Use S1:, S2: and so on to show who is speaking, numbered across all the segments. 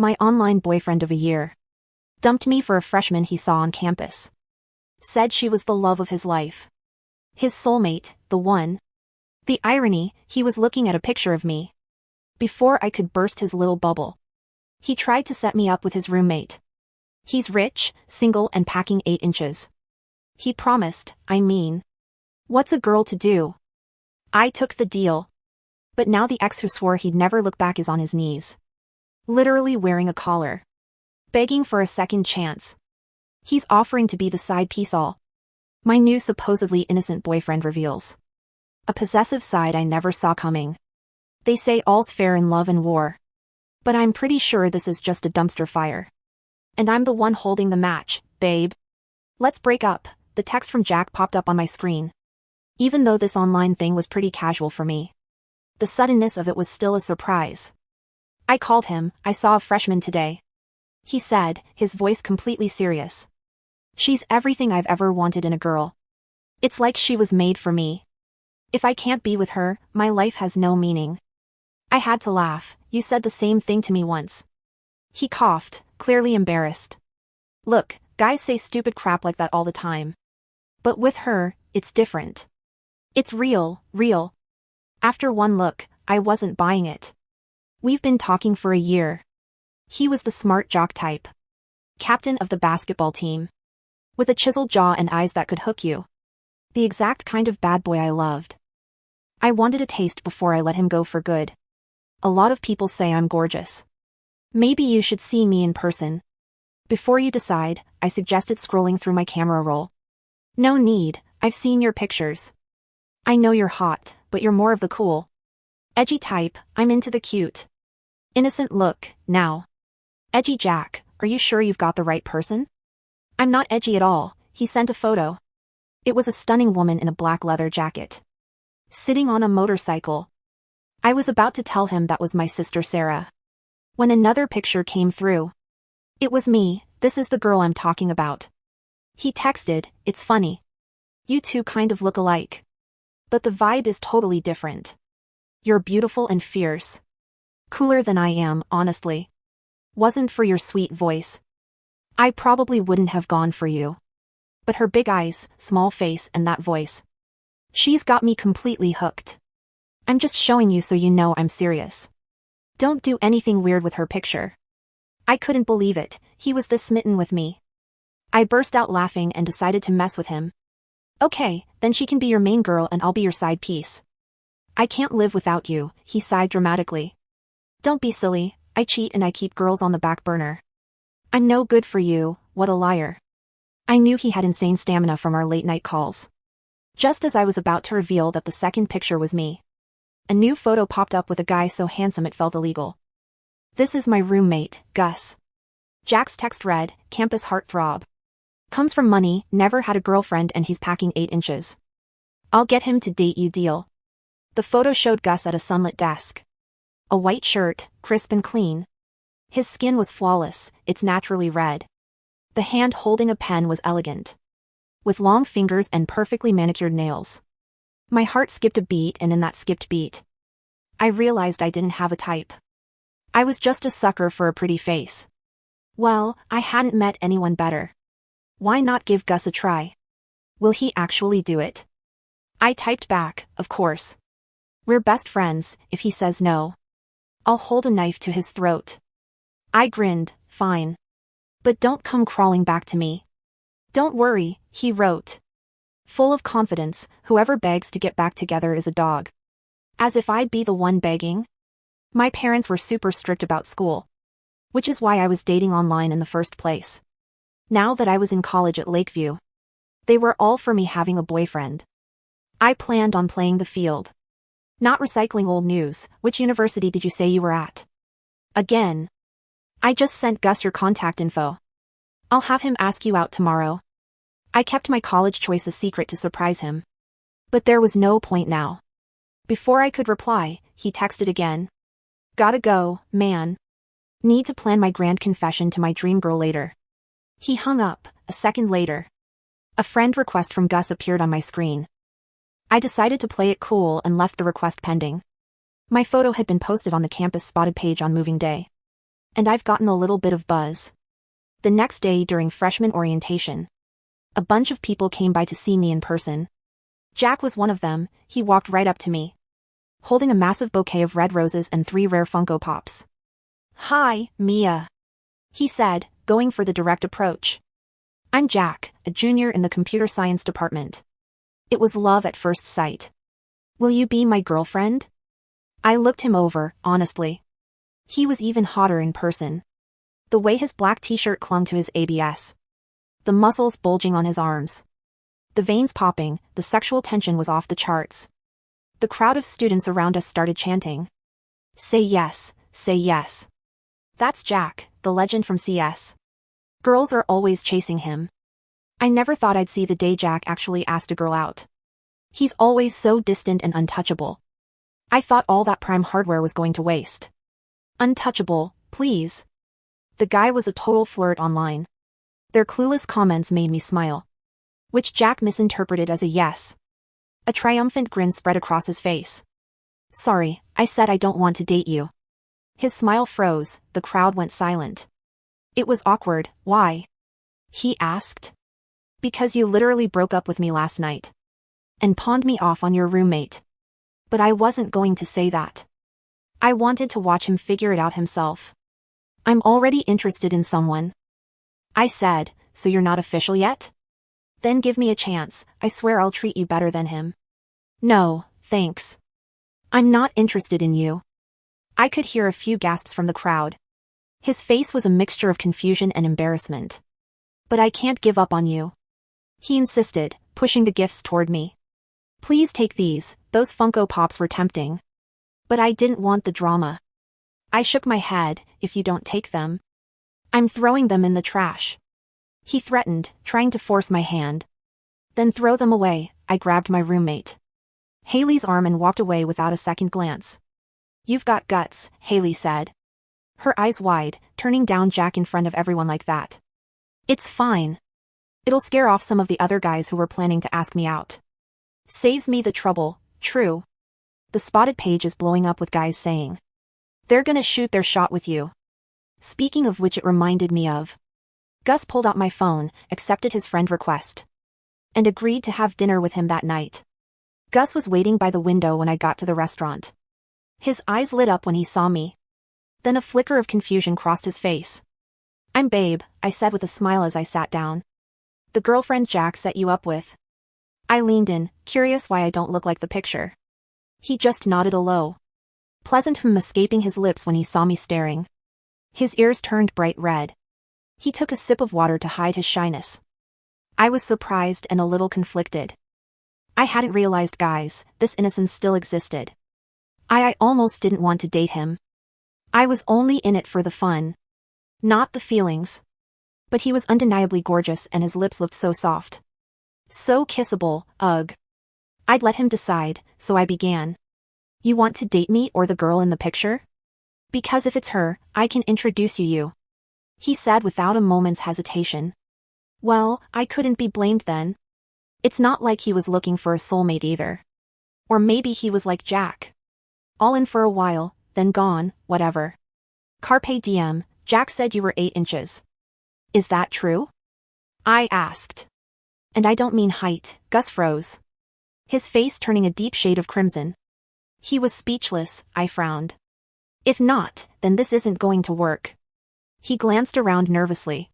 S1: My online boyfriend of a year. Dumped me for a freshman he saw on campus. Said she was the love of his life. His soulmate, the one. The irony, he was looking at a picture of me. Before I could burst his little bubble. He tried to set me up with his roommate. He's rich, single and packing 8 inches. He promised, I mean. What's a girl to do? I took the deal. But now the ex who swore he'd never look back is on his knees. Literally wearing a collar. Begging for a second chance. He's offering to be the side piece all. My new supposedly innocent boyfriend reveals. A possessive side I never saw coming. They say all's fair in love and war. But I'm pretty sure this is just a dumpster fire. And I'm the one holding the match, babe. Let's break up, the text from Jack popped up on my screen. Even though this online thing was pretty casual for me. The suddenness of it was still a surprise. I called him, I saw a freshman today. He said, his voice completely serious. She's everything I've ever wanted in a girl. It's like she was made for me. If I can't be with her, my life has no meaning. I had to laugh, you said the same thing to me once. He coughed, clearly embarrassed. Look, guys say stupid crap like that all the time. But with her, it's different. It's real, real. After one look, I wasn't buying it. We've been talking for a year. He was the smart jock type. Captain of the basketball team. With a chiseled jaw and eyes that could hook you. The exact kind of bad boy I loved. I wanted a taste before I let him go for good. A lot of people say I'm gorgeous. Maybe you should see me in person. Before you decide, I suggested scrolling through my camera roll. No need, I've seen your pictures. I know you're hot, but you're more of the cool. Edgy type, I'm into the cute. Innocent look, now. Edgy Jack, are you sure you've got the right person? I'm not edgy at all, he sent a photo. It was a stunning woman in a black leather jacket. Sitting on a motorcycle. I was about to tell him that was my sister Sarah. When another picture came through. It was me, this is the girl I'm talking about. He texted, it's funny. You two kind of look alike. But the vibe is totally different. You're beautiful and fierce. Cooler than I am, honestly. Wasn't for your sweet voice. I probably wouldn't have gone for you. But her big eyes, small face and that voice. She's got me completely hooked. I'm just showing you so you know I'm serious. Don't do anything weird with her picture. I couldn't believe it, he was this smitten with me. I burst out laughing and decided to mess with him. Okay, then she can be your main girl and I'll be your side piece. I can't live without you, he sighed dramatically. Don't be silly, I cheat and I keep girls on the back burner. I'm no good for you, what a liar. I knew he had insane stamina from our late night calls. Just as I was about to reveal that the second picture was me. A new photo popped up with a guy so handsome it felt illegal. This is my roommate, Gus. Jack's text read, campus heartthrob. Comes from money, never had a girlfriend and he's packing 8 inches. I'll get him to date you deal. The photo showed Gus at a sunlit desk. A white shirt, crisp and clean. His skin was flawless, it's naturally red. The hand holding a pen was elegant. With long fingers and perfectly manicured nails. My heart skipped a beat and in that skipped beat, I realized I didn't have a type. I was just a sucker for a pretty face. Well, I hadn't met anyone better. Why not give Gus a try? Will he actually do it? I typed back, of course. We're best friends, if he says no. I'll hold a knife to his throat. I grinned, fine. But don't come crawling back to me. Don't worry, he wrote. Full of confidence, whoever begs to get back together is a dog. As if I'd be the one begging. My parents were super strict about school. Which is why I was dating online in the first place. Now that I was in college at Lakeview. They were all for me having a boyfriend. I planned on playing the field. Not recycling old news, which university did you say you were at? Again. I just sent Gus your contact info. I'll have him ask you out tomorrow. I kept my college choice a secret to surprise him. But there was no point now. Before I could reply, he texted again. Gotta go, man. Need to plan my grand confession to my dream girl later. He hung up, a second later. A friend request from Gus appeared on my screen. I decided to play it cool and left the request pending. My photo had been posted on the campus spotted page on moving day. And I've gotten a little bit of buzz. The next day during freshman orientation, a bunch of people came by to see me in person. Jack was one of them. He walked right up to me, holding a massive bouquet of red roses and 3 rare Funko Pops. "Hi, Mia," he said, going for the direct approach. "I'm Jack, a junior in the computer science department." It was love at first sight. "Will you be my girlfriend?" I looked him over, honestly. He was even hotter in person. The way his black t-shirt clung to his abs. The muscles bulging on his arms. The veins popping, the sexual tension was off the charts. The crowd of students around us started chanting. "Say yes, say yes. That's Jack, the legend from CS. Girls are always chasing him." I never thought I'd see the day Jack actually asked a girl out. He's always so distant and untouchable. I thought all that prime hardware was going to waste. Untouchable, please. The guy was a total flirt online. Their clueless comments made me smile, which Jack misinterpreted as a yes. A triumphant grin spread across his face. "Sorry, I said I don't want to date you." His smile froze, the crowd went silent. It was awkward. "Why?" he asked. "Because you literally broke up with me last night. And pawned me off on your roommate." But I wasn't going to say that. I wanted to watch him figure it out himself. "I'm already interested in someone," I said. "So you're not official yet? Then give me a chance, I swear I'll treat you better than him." "No, thanks. I'm not interested in you." I could hear a few gasps from the crowd. His face was a mixture of confusion and embarrassment. "But I can't give up on you," he insisted, pushing the gifts toward me. "Please take these." Those Funko Pops were tempting. But I didn't want the drama. I shook my head. "If you don't take them, I'm throwing them in the trash," he threatened, trying to force my hand. "Then throw them away." I grabbed my roommate Haley's arm and walked away without a second glance. "You've got guts," Haley said, her eyes wide, turning down Jack in front of everyone like that. "It's fine. It'll scare off some of the other guys who were planning to ask me out. Saves me the trouble." True. The spotted page is blowing up with guys saying they're gonna shoot their shot with you. Speaking of which, it reminded me of. Gus pulled out my phone, accepted his friend request, and agreed to have dinner with him that night. Gus was waiting by the window when I got to the restaurant. His eyes lit up when he saw me. Then a flicker of confusion crossed his face. "I'm Babe," I said with a smile as I sat down. "The girlfriend Jack set you up with." I leaned in, curious why I don't look like the picture. He just nodded a low, pleasant escaping his lips when he saw me staring. His ears turned bright red. He took a sip of water to hide his shyness. I was surprised and a little conflicted. I hadn't realized, guys, this innocence still existed. I almost didn't want to date him. I was only in it for the fun, not the feelings. But he was undeniably gorgeous and his lips looked so soft. So kissable, ugh. I'd let him decide, so I began. "You want to date me or the girl in the picture? Because if it's her, I can introduce you," he said without a moment's hesitation. Well, I couldn't be blamed then. It's not like he was looking for a soulmate either. Or maybe he was like Jack. All in for a while, then gone, whatever. Carpe diem. Jack said you were 8 inches. Is that true? I asked. And I don't mean height. Gus froze, his face turning a deep shade of crimson. He was speechless. I frowned. If not, then this isn't going to work. He glanced around nervously.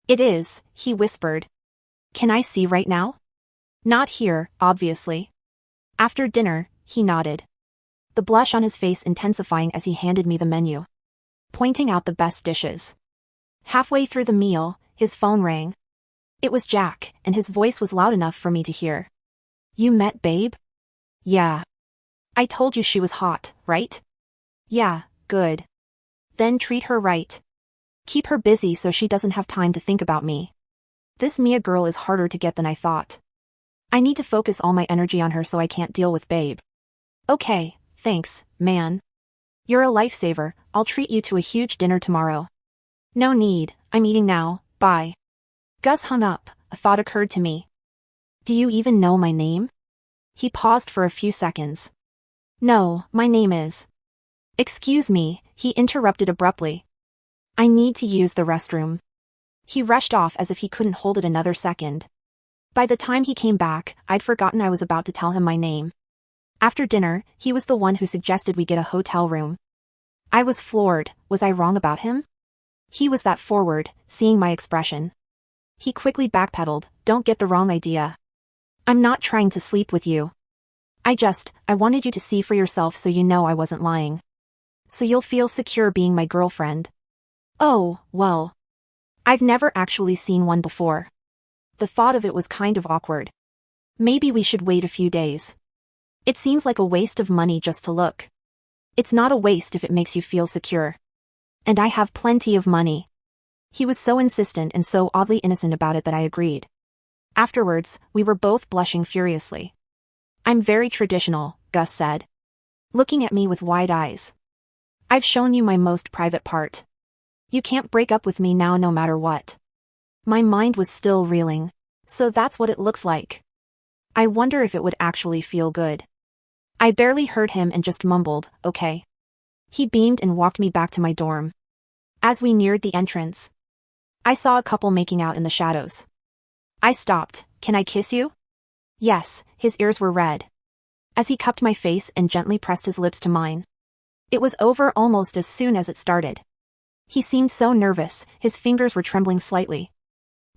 S1: It is, he whispered. Can I see right now? Not here, obviously. After dinner, he nodded, the blush on his face intensifying as he handed me the menu, pointing out the best dishes. Halfway through the meal, his phone rang. It was Jack, and his voice was loud enough for me to hear. You met Babe? Yeah. I told you she was hot, right? Yeah, good. Then treat her right. Keep her busy so she doesn't have time to think about me. This Mia girl is harder to get than I thought. I need to focus all my energy on her so I can't deal with Babe. Okay, thanks, man. You're a lifesaver. I'll treat you to a huge dinner tomorrow. No need, I'm eating now, bye. Gus hung up. A thought occurred to me. Do you even know my name? He paused for a few seconds. No, my name is... Excuse me, he interrupted abruptly. I need to use the restroom. He rushed off as if he couldn't hold it another second. By the time he came back, I'd forgotten I was about to tell him my name. After dinner, he was the one who suggested we get a hotel room. I was floored. Was I wrong about him? He was that forward, seeing my expression. He quickly backpedaled. Don't get the wrong idea. I'm not trying to sleep with you. I wanted you to see for yourself so you know I wasn't lying. So you'll feel secure being my girlfriend. Oh, well. I've never actually seen one before. The thought of it was kind of awkward. Maybe we should wait a few days. It seems like a waste of money just to look. It's not a waste if it makes you feel secure. And I have plenty of money. He was so insistent and so oddly innocent about it that I agreed. Afterwards, we were both blushing furiously. I'm very traditional, Gus said, looking at me with wide eyes. I've shown you my most private part. You can't break up with me now no matter what. My mind was still reeling. So that's what it looks like. I wonder if it would actually feel good. I barely heard him and just mumbled, okay. He beamed and walked me back to my dorm. As we neared the entrance, I saw a couple making out in the shadows. I stopped. Can I kiss you? Yes, his ears were red. As he cupped my face and gently pressed his lips to mine. It was over almost as soon as it started. He seemed so nervous, his fingers were trembling slightly.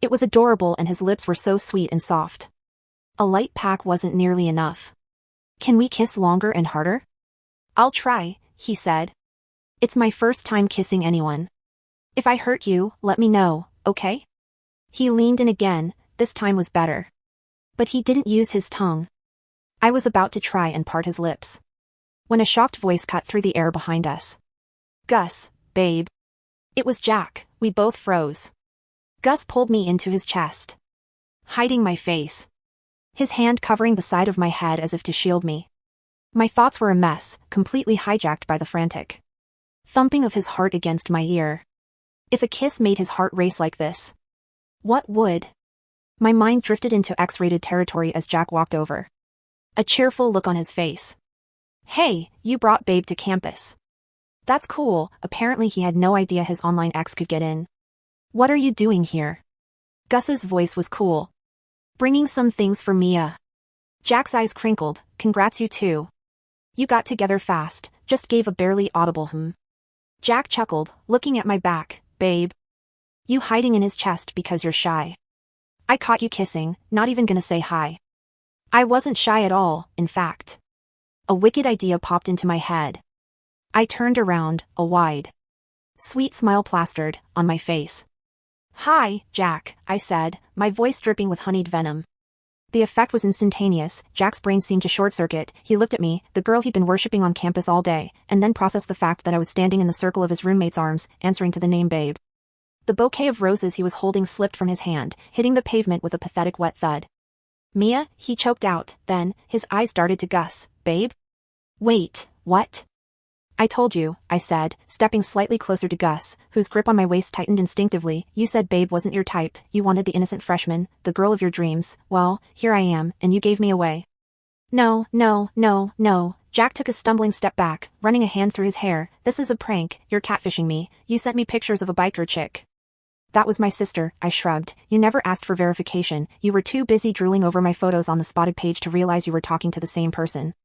S1: It was adorable and his lips were so sweet and soft. A light pack wasn't nearly enough. Can we kiss longer and harder? I'll try, he said. It's my first time kissing anyone. If I hurt you, let me know, okay? He leaned in again, this time was better. But he didn't use his tongue. I was about to try and part his lips, when a shocked voice cut through the air behind us. Gus, babe. It was Jack. We both froze. Gus pulled me into his chest, hiding my face, his hand covering the side of my head as if to shield me. My thoughts were a mess, completely hijacked by the frantic thumping of his heart against my ear. If a kiss made his heart race like this, what would? My mind drifted into X-rated territory as Jack walked over, a cheerful look on his face. Hey, you brought babe to campus. That's cool. Apparently he had no idea his online ex could get in. What are you doing here? Gus's voice was cool. Bringing some things for Mia. Jack's eyes crinkled. Congrats you too. You got together fast, just gave a barely audible Jack chuckled, looking at my back. Babe. You hiding in his chest because you're shy. I caught you kissing, not even gonna say hi. I wasn't shy at all, in fact. A wicked idea popped into my head. I turned around, a wide, sweet smile plastered on my face. Hi, Jack, I said, my voice dripping with honeyed venom. The effect was instantaneous. Jack's brain seemed to short-circuit. He looked at me, the girl he'd been worshipping on campus all day, and then processed the fact that I was standing in the circle of his roommate's arms, answering to the name Babe. The bouquet of roses he was holding slipped from his hand, hitting the pavement with a pathetic wet thud. Mia, he choked out, then, his eyes darted to Gus. Babe? Wait, what? I told you, I said, stepping slightly closer to Gus, whose grip on my waist tightened instinctively. You said Babe wasn't your type, you wanted the innocent freshman, the girl of your dreams. Well, here I am, and you gave me away. No, no, no, no. Jack took a stumbling step back, running a hand through his hair. This is a prank, you're catfishing me. You sent me pictures of a biker chick. That was my sister, I shrugged. You never asked for verification. You were too busy drooling over my photos on the spotted page to realize you were talking to the same person.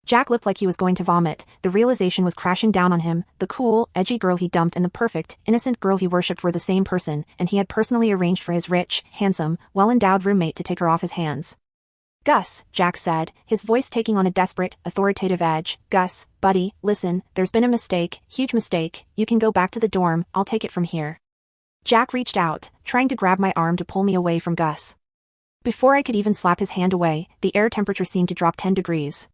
S1: Jack looked like he was going to vomit. The realization was crashing down on him. The cool, edgy girl he dumped and the perfect, innocent girl he worshipped were the same person, and he had personally arranged for his rich, handsome, well-endowed roommate to take her off his hands. Gus, Jack said, his voice taking on a desperate, authoritative edge. Gus, buddy, listen, there's been a mistake, huge mistake. You can go back to the dorm, I'll take it from here. Jack reached out, trying to grab my arm to pull me away from Gus. Before I could even slap his hand away, the air temperature seemed to drop 10 degrees.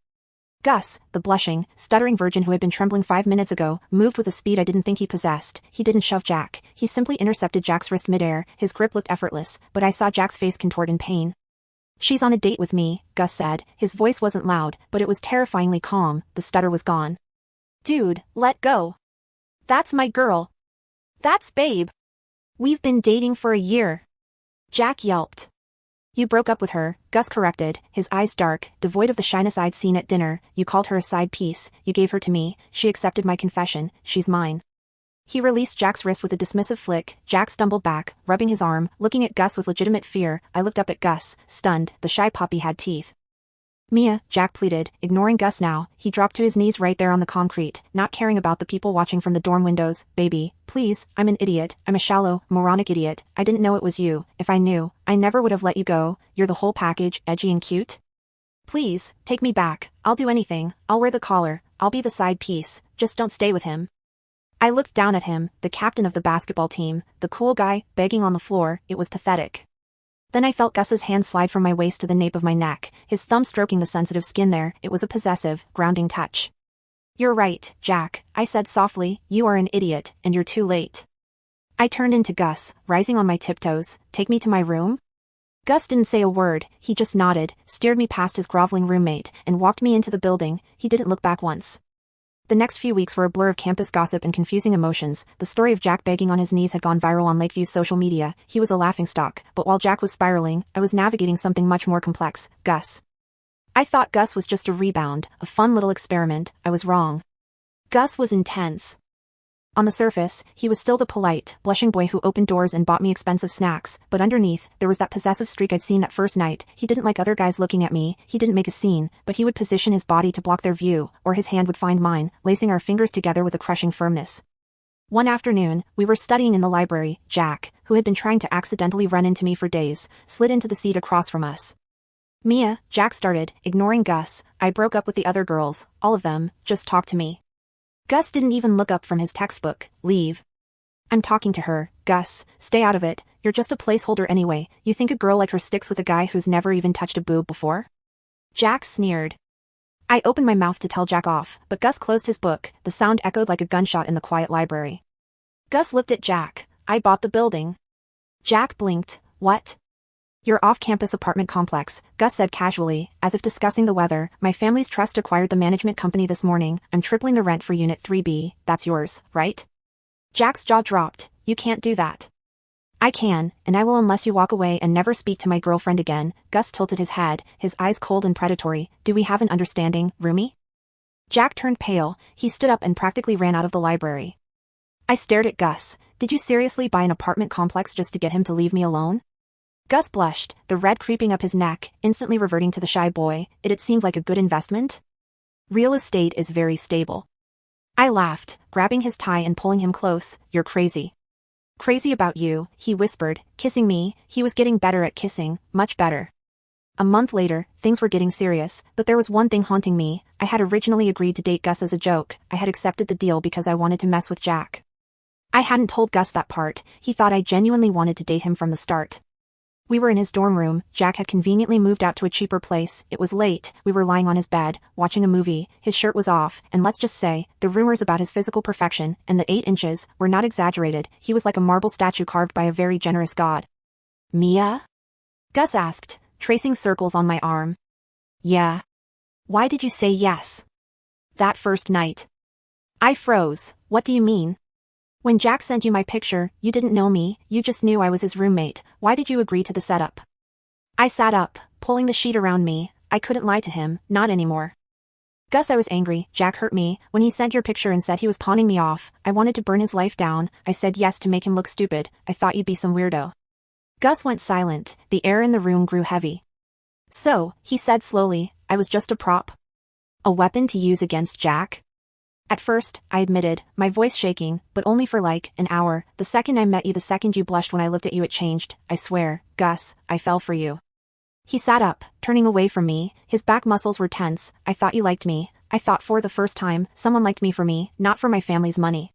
S1: Gus, the blushing, stuttering virgin who had been trembling 5 minutes ago, moved with a speed I didn't think he possessed. He didn't shove Jack. He simply intercepted Jack's wrist midair. His grip looked effortless, but I saw Jack's face contort in pain. She's on a date with me, Gus said. His voice wasn't loud, but it was terrifyingly calm. The stutter was gone. Dude, let go. That's my girl. That's Babe. We've been dating for a year. Jack yelped. You broke up with her, Gus corrected, his eyes dark, devoid of the shyness I'd seen at dinner. You called her a side piece, you gave her to me, she accepted my confession, she's mine. He released Jack's wrist with a dismissive flick. Jack stumbled back, rubbing his arm, looking at Gus with legitimate fear. I looked up at Gus, stunned. The shy puppy had teeth. Mia, Jack pleaded, ignoring Gus now. He dropped to his knees right there on the concrete, not caring about the people watching from the dorm windows. Baby, please, I'm an idiot. I'm a shallow, moronic idiot. I didn't know it was you. If I knew, I never would have let you go. You're the whole package, edgy and cute. Please, take me back. I'll do anything. I'll wear the collar. I'll be the side piece. Just don't stay with him. I looked down at him, the captain of the basketball team, the cool guy, begging on the floor. It was pathetic. Then I felt Gus's hand slide from my waist to the nape of my neck, his thumb stroking the sensitive skin there. It was a possessive, grounding touch. You're right, Jack, I said softly. You are an idiot, and you're too late. I turned into Gus, rising on my tiptoes. Take me to my room? Gus didn't say a word. He just nodded, steered me past his groveling roommate, and walked me into the building. He didn't look back once. The next few weeks were a blur of campus gossip and confusing emotions. The story of Jack begging on his knees had gone viral on Lakeview's social media. He was a laughingstock, but while Jack was spiraling, I was navigating something much more complex. Gus. I thought Gus was just a rebound, a fun little experiment. I was wrong. Gus was intense. On the surface, he was still the polite, blushing boy who opened doors and bought me expensive snacks, but underneath, there was that possessive streak I'd seen that first night. He didn't like other guys looking at me, he didn't make a scene, but he would position his body to block their view, or his hand would find mine, lacing our fingers together with a crushing firmness. One afternoon, we were studying in the library. Jack, who had been trying to accidentally run into me for days, slid into the seat across from us. Mia, Jack started, ignoring Gus. I broke up with the other girls, all of them, just talk to me. Gus didn't even look up from his textbook. Leave. I'm talking to her. Gus, stay out of it. You're just a placeholder anyway. You think a girl like her sticks with a guy who's never even touched a boob before? Jack sneered. I opened my mouth to tell Jack off, but Gus closed his book. The sound echoed like a gunshot in the quiet library. Gus looked at Jack. I bought the building. Jack blinked. What? Your off-campus apartment complex, Gus said casually, as if discussing the weather. My family's trust acquired the management company this morning. I'm tripling the rent for Unit 3B. That's yours, right? Jack's jaw dropped. You can't do that. I can, and I will unless you walk away and never speak to my girlfriend again. Gus tilted his head, his eyes cold and predatory. Do we have an understanding, roomie? Jack turned pale. He stood up and practically ran out of the library. I stared at Gus. Did you seriously buy an apartment complex just to get him to leave me alone? Gus blushed, the red creeping up his neck, instantly reverting to the shy boy. It seemed like a good investment. Real estate is very stable. I laughed, grabbing his tie and pulling him close. You're crazy. Crazy about you, he whispered, kissing me. He was getting better at kissing, much better. A month later, things were getting serious, but there was one thing haunting me. I had originally agreed to date Gus as a joke. I had accepted the deal because I wanted to mess with Jack. I hadn't told Gus that part. He thought I genuinely wanted to date him from the start. We were in his dorm room. Jack had conveniently moved out to a cheaper place. It was late. We were lying on his bed, watching a movie. His shirt was off, and let's just say, the rumors about his physical perfection, and the 8 inches, were not exaggerated. He was like a marble statue carved by a very generous god. Mia? Gus asked, tracing circles on my arm. Yeah. Why did you say yes? That first night. I froze. What do you mean? When Jack sent you my picture, you didn't know me, you just knew I was his roommate. Why did you agree to the setup? I sat up, pulling the sheet around me. I couldn't lie to him, not anymore. Gus, I was angry. Jack hurt me. When he sent your picture and said he was pawning me off, I wanted to burn his life down. I said yes to make him look stupid. I thought you'd be some weirdo. Gus went silent. The air in the room grew heavy. So, he said slowly, I was just a prop. A weapon to use against Jack? At first, I admitted, my voice shaking, but only for like an hour. The second I met you, the second you blushed when I looked at you, it changed. I swear, Gus, I fell for you. He sat up, turning away from me. His back muscles were tense. I thought you liked me. I thought for the first time, someone liked me for me, not for my family's money.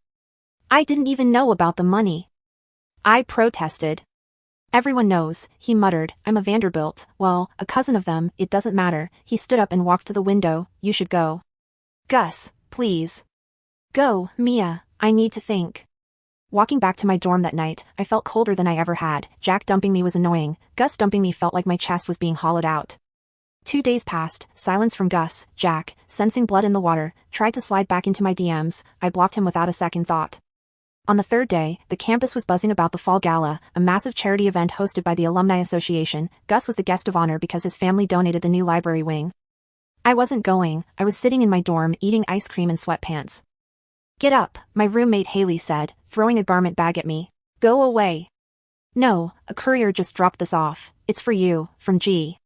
S1: I didn't even know about the money. I protested. Everyone knows, he muttered, I'm a Vanderbilt. Well, a cousin of them, it doesn't matter. He stood up and walked to the window. You should go. Gus. Please. Go, Mia, I need to think. Walking back to my dorm that night, I felt colder than I ever had. Jack dumping me was annoying. Gus dumping me felt like my chest was being hollowed out. 2 days passed, silence from Gus. Jack, sensing blood in the water, tried to slide back into my DMs. I blocked him without a second thought. On the 3rd day, the campus was buzzing about the Fall Gala, a massive charity event hosted by the Alumni Association. Gus was the guest of honor because his family donated the new library wing. I wasn't going. I was sitting in my dorm eating ice cream in sweatpants. Get up, my roommate Haley said, throwing a garment bag at me. Go away. No, a courier just dropped this off. It's for you, from G.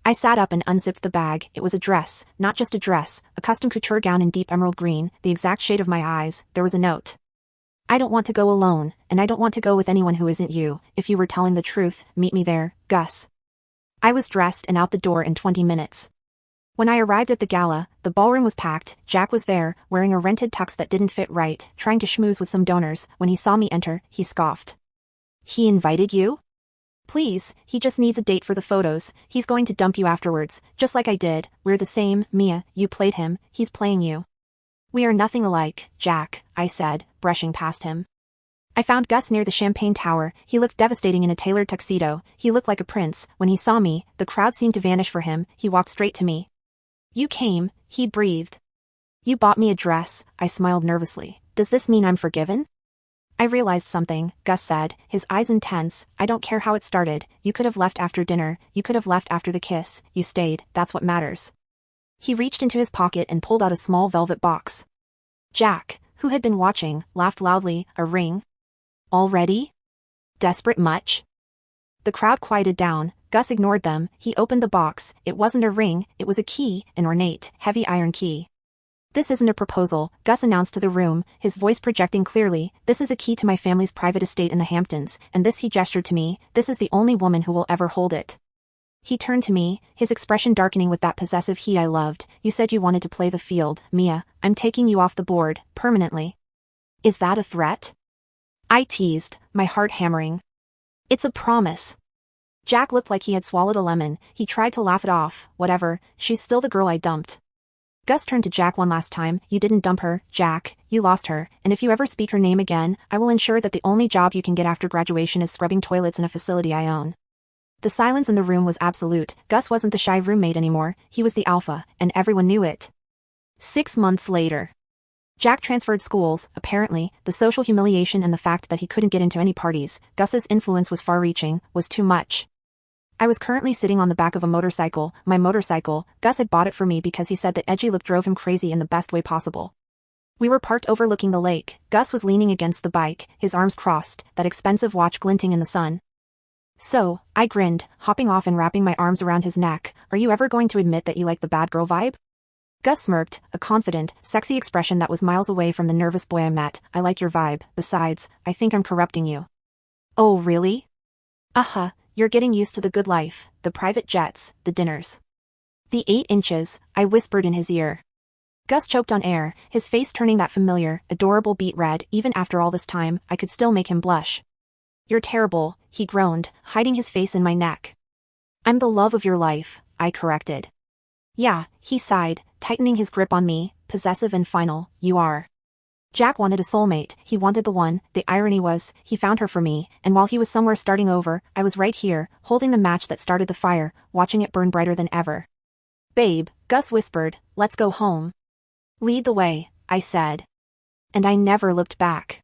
S1: I sat up and unzipped the bag. It was a dress, not just a dress, a custom couture gown in deep emerald green, the exact shade of my eyes. There was a note. I don't want to go alone, and I don't want to go with anyone who isn't you. If you were telling the truth, meet me there, Gus. I was dressed and out the door in 20 minutes. When I arrived at the gala, the ballroom was packed. Jack was there, wearing a rented tux that didn't fit right, trying to schmooze with some donors. When he saw me enter, he scoffed. He invited you? Please, he just needs a date for the photos. He's going to dump you afterwards, just like I did. We're the same, Mia. You played him, he's playing you. We are nothing alike, Jack, I said, brushing past him. I found Gus near the Champagne Tower. He looked devastating in a tailored tuxedo. He looked like a prince. When he saw me, the crowd seemed to vanish for him. He walked straight to me. You came, he breathed. You bought me a dress, I smiled nervously. Does this mean I'm forgiven? I realized something, Gus said, his eyes intense. I don't care how it started. You could have left after dinner. You could have left after the kiss. You stayed. That's what matters. He reached into his pocket and pulled out a small velvet box. Jack, who had been watching, laughed loudly. A ring? Already? Desperate much? The crowd quieted down. Gus ignored them. He opened the box. It wasn't a ring, it was a key, an ornate, heavy iron key. This isn't a proposal, Gus announced to the room, his voice projecting clearly. This is a key to my family's private estate in the Hamptons, and this, he gestured to me, this is the only woman who will ever hold it. He turned to me, his expression darkening with that possessive heat I loved. You said you wanted to play the field, Mia. I'm taking you off the board, permanently. Is that a threat? I teased, my heart hammering. It's a promise. Jack looked like he had swallowed a lemon. He tried to laugh it off. Whatever, she's still the girl I dumped. Gus turned to Jack one last time. You didn't dump her, Jack. You lost her, and if you ever speak her name again, I will ensure that the only job you can get after graduation is scrubbing toilets in a facility I own. The silence in the room was absolute. Gus wasn't the shy roommate anymore. He was the alpha, and everyone knew it. 6 months later. Jack transferred schools. Apparently, the social humiliation and the fact that he couldn't get into any parties, Gus's influence was far-reaching, was too much. I was currently sitting on the back of a motorcycle, my motorcycle. Gus had bought it for me because he said that edgy look drove him crazy in the best way possible. We were parked overlooking the lake. Gus was leaning against the bike, his arms crossed, that expensive watch glinting in the sun. So, I grinned, hopping off and wrapping my arms around his neck. Are you ever going to admit that you like the bad girl vibe? Gus smirked, a confident, sexy expression that was miles away from the nervous boy I met. I like your vibe. Besides, I think I'm corrupting you. Oh really? Uh-huh. You're getting used to the good life, the private jets, the dinners. The 8 inches, I whispered in his ear. Gus choked on air, his face turning that familiar, adorable beet red. Even after all this time, I could still make him blush. You're terrible, he groaned, hiding his face in my neck. I'm the love of your life, I corrected. Yeah, he sighed, tightening his grip on me, possessive and final. You are. Jack wanted a soulmate. He wanted the one. The irony was, he found her for me, and while he was somewhere starting over, I was right here, holding the match that started the fire, watching it burn brighter than ever. Babe, Gus whispered, let's go home. Lead the way, I said. And I never looked back.